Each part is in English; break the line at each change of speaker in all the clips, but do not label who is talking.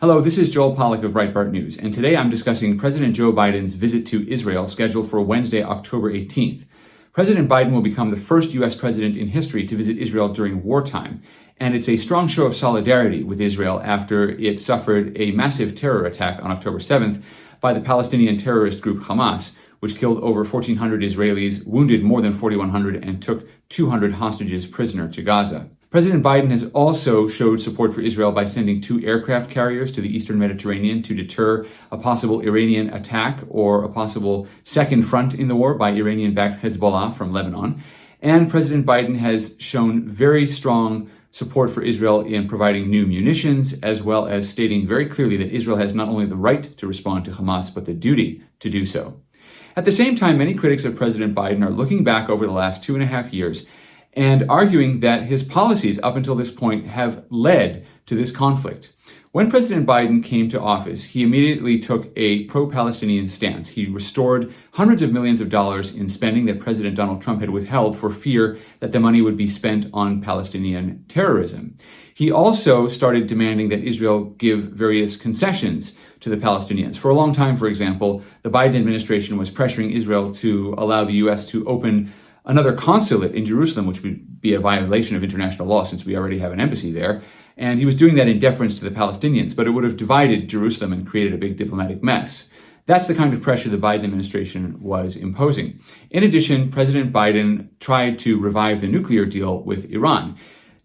Hello, this is Joel Pollak of Breitbart News, and today I'm discussing President Joe Biden's visit to Israel scheduled for Wednesday, October 18th. President Biden will become the first U.S. president in history to visit Israel during wartime, and it's a strong show of solidarity with Israel after it suffered a massive terror attack on October 7th by the Palestinian terrorist group Hamas, which killed over 1,400 Israelis, wounded more than 4,100, and took 200 hostages prisoner to Gaza. President Biden has also showed support for Israel by sending 2 aircraft carriers to the eastern Mediterranean to deter a possible Iranian attack or a possible second front in the war by Iranian-backed Hezbollah from Lebanon. And President Biden has shown very strong support for Israel in providing new munitions, as well as stating very clearly that Israel has not only the right to respond to Hamas, but the duty to do so. At the same time, many critics of President Biden are looking back over the last 2.5 years and arguing that his policies up until this point have led to this conflict. When President Biden came to office, he immediately took a pro-Palestinian stance. He restored hundreds of millions of dollars in spending that President Donald Trump had withheld for fear that the money would be spent on Palestinian terrorism. He also started demanding that Israel give various concessions to the Palestinians. For a long time, for example, the Biden administration was pressuring Israel to allow the U.S. to open another consulate in Jerusalem, which would be a violation of international law since we already have an embassy there. And he was doing that in deference to the Palestinians, but it would have divided Jerusalem and created a big diplomatic mess. That's the kind of pressure the Biden administration was imposing. In addition, President Biden tried to revive the nuclear deal with Iran.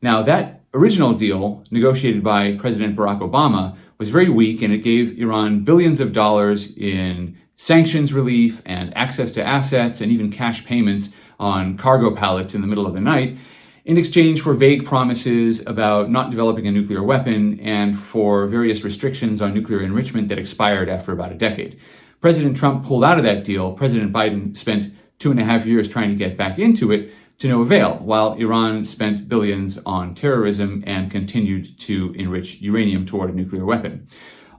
Now, that original deal, negotiated by President Barack Obama, was very weak, and it gave Iran billions of dollars in sanctions relief and access to assets and even cash payments on cargo pallets in the middle of the night in exchange for vague promises about not developing a nuclear weapon and for various restrictions on nuclear enrichment that expired after about a decade. President Trump pulled out of that deal. President Biden spent 2.5 years trying to get back into it to no avail, while Iran spent billions on terrorism and continued to enrich uranium toward a nuclear weapon.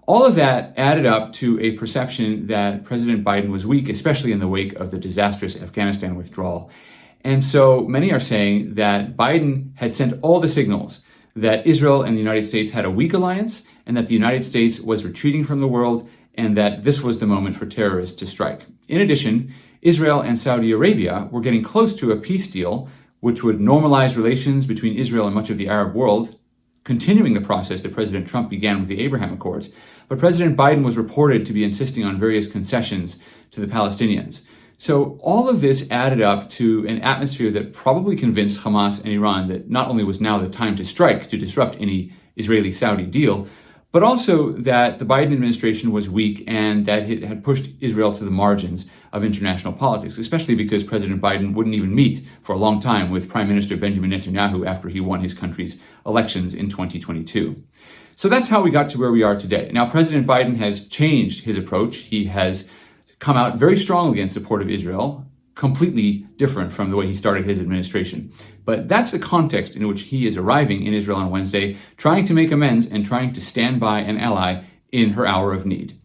All of that added up to a perception that President Biden was weak, especially in the wake of the disastrous Afghanistan withdrawal. And so many are saying that Biden had sent all the signals that Israel and the United States had a weak alliance, and that the United States was retreating from the world, and that this was the moment for terrorists to strike. In addition, Israel and Saudi Arabia were getting close to a peace deal, which would normalize relations between Israel and much of the Arab world, continuing the process that President Trump began with the Abraham Accords. But President Biden was reported to be insisting on various concessions to the Palestinians. So all of this added up to an atmosphere that probably convinced Hamas and Iran that not only was now the time to strike to disrupt any Israeli-Saudi deal, but also that the Biden administration was weak and that it had pushed Israel to the margins of international politics, especially because President Biden wouldn't even meet for a long time with Prime Minister Benjamin Netanyahu after he won his country's elections in 2022. So that's how we got to where we are today. Now, President Biden has changed his approach. He has come out very strongly in support of Israel, completely different from the way he started his administration. But that's the context in which he is arriving in Israel on Wednesday, trying to make amends and trying to stand by an ally in her hour of need.